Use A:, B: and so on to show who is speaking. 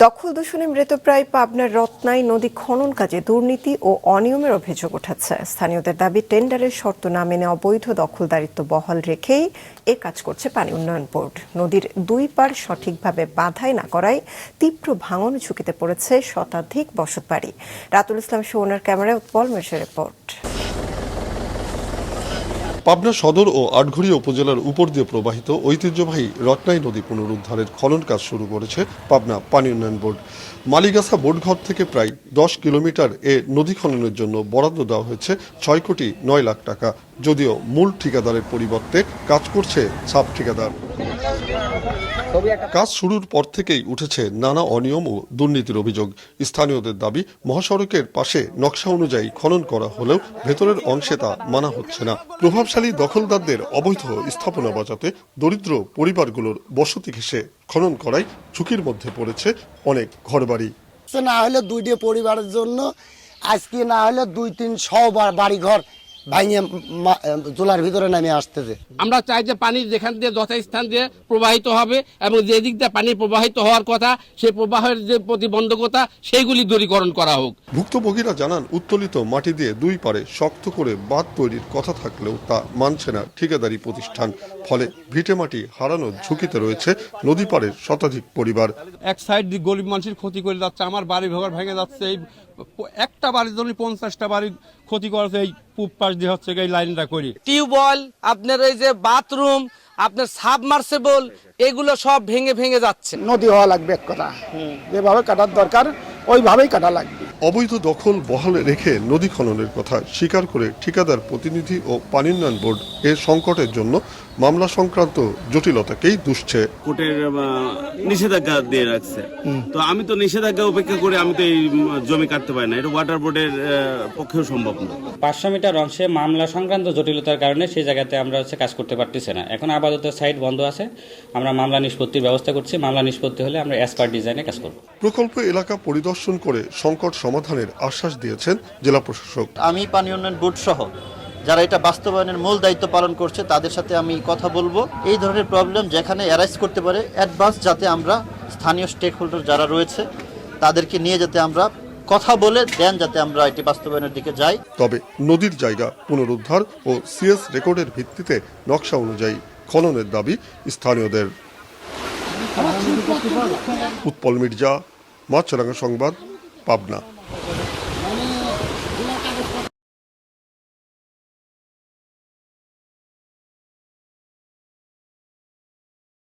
A: দখল দূষণে মৃতপ্রায় পাবনার রত্নাই নদী খনন কাজে দুর্নীতি ও অনিয়মের অভিযোগ উঠেছে। স্থানীয়দের দাবি, টেন্ডারের শর্ত না মেনে অবৈধ দখলদারিত্ব বহাল রেখেই এ কাজ করছে পানি উন্নয়ন বোর্ড। নদীর দুই পাড় সঠিকভাবে বাঁধাই না করায় তীব্র ভাঙন ঝুঁকিতে পড়েছে শতাধিক বসতবাড়ি। রাতুল ইসলাম সুমনের ক্যামেরায় উৎপল মিশ্রের রিপোর্ট।
B: পাবনা সদর ও আটঘরিয়া উপজেলার উপর দিয়ে প্রবাহিত ঐতিহ্যবাহী রত্নাই নদী পুনরুদ্ধারের খনন কাজ শুরু করেছে পাবনা পানি উন্নয়ন বোর্ড। মালিগাছা বোটঘর থেকে প্রায় 10 কিলোমিটার এ নদী খননের জন্য বরাদ্দ দেওয়া হয়েছে 6 কোটি 9 লাখ টাকা। যদিও মূল ঠিকাদারের পরিবর্তে কাজ করছে সাব ঠিকাদার। কাজ শুরুর পর থেকেই উঠেছে নানা অনিয়ম ও দুর্নীতির অভিযোগ। স্থানীয়দের দাবি, মহাসড়কের পাশে নকশা অনুযায়ী খনন করা হলেও ভেতরের অংশে তা মানা হচ্ছে না। প্রভাবশালী দখলদারদের অবৈধ স্থাপনা বাঁচাতে দরিদ্র পরিবারগুলোর বসতি ঘেঁষে খনন করায় ঝুঁকির মধ্যে পড়েছে অনেক ঘরবাড়ি।
C: না হলে দুইটি পরিবারের জন্য আজকে না হলে 2-300 বাড়ি ঘর ভাঙে জোলার ভিতরে নামে আসতেছে।
D: আমরা চাই যে পানি যেখান দিয়ে যথাস্থান দিয়ে প্রবাহিত হবে এবং যে দিক দিয়ে পানি প্রবাহিত হওয়ার কথা সেই প্রবাহের যে প্রতিবন্ধকতা সেইগুলি দূরীকরণ করা হোক।
B: ভুক্তভোগীরা জানান, উত্তোলিত মাটি দিয়ে দুই পারে শক্ত করে বাঁধ তৈরির কথা থাকলেও তা মানছে না ঠিকাদারি প্রতিষ্ঠান। ফলে ভিটে মাটি হারানোর ঝুঁকিতে রয়েছে নদী পাড়ের শতাধিক পরিবার।
E: এক সাইড দিয়ে গরিব মানুষের ক্ষতি করে যাচ্ছে। আমার বাড়ি ঘর ভেঙে যাচ্ছে। এই একটা বাড়ির জন্য 50টা বাড়ির ক্ষতি করেছে এই পূব পাশ দিয়ে হচ্ছে এই লাইনটা করি।
F: টিউবওয়েল, আপনার এই যে বাথরুম, আপনার সাবমার্সিবল, এগুলো সব ভেঙে ভেঙে যাচ্ছে।
C: নদী হওয়া লাগবে, এক কথা যেভাবে কাটার দরকার ওইভাবেই কাটা লাগবে।
B: অবৈধ দখল বহাল রেখে নদী খননের কথা স্বীকার করে ঠিকাদার প্রতিনিধি ও পানি উন্নয়ন বোর্ড এর সংকটের জন্য মামলা সংক্রান্ত জটিলতাকেই দুষছে।
G: কোর্টের নিষেধাজ্ঞা দিয়ে রাখছে, তো আমি তো নিষেধাজ্ঞা উপেক্ষা করে আমি তো এই জমি কাটতে পারি না। এটা ওয়াটার বোর্ডের পক্ষেও সম্ভব না।
H: 500 মিটার অংশে মামলা সংক্রান্ত জটিলতার কারণে সেই জায়গাতে আমরা কাজ করতে পারতেছি না। এখন আপাতত সাইট বন্ধ আছে, আমরা মামলা নিষ্পত্তির ব্যবস্থা করছি। মামলা নিষ্পত্তি হলে আমরা অ্যাজ পার ডিজাইনে কাজ করব।
B: প্রকল্প এলাকা পরিদর্শন করে সংকট সমাধানের আশ্বাস দিয়েছেন জেলা প্রশাসক।
I: আমি পানি উন্নয়ন বোর্ড সহ যারা এটা বাস্তবায়নের মূল দায়িত্ব পালন করছে তাদের সাথে আমি কথা বলবো। এই ধরনের প্রবলেম যেখানে অ্যারাইজ করতে পারে অ্যাডভান্স যাতে আমরা স্থানীয় স্টেক হোল্ডার যারা রয়েছে তাদেরকে নিয়ে যাতে আমরা কথা বলে দেন, যাতে আমরা এটি বাস্তবায়নের দিকে যাই।
B: তবে নদীর জায়গা পুনরুদ্ধার ও সিএস রেকর্ডের ভিত্তিতে নকশা অনুযায়ী খননের দাবি স্থানীয়দের। উৎপল মির্জা, মাছরাঙা সংবাদ, পাবনা।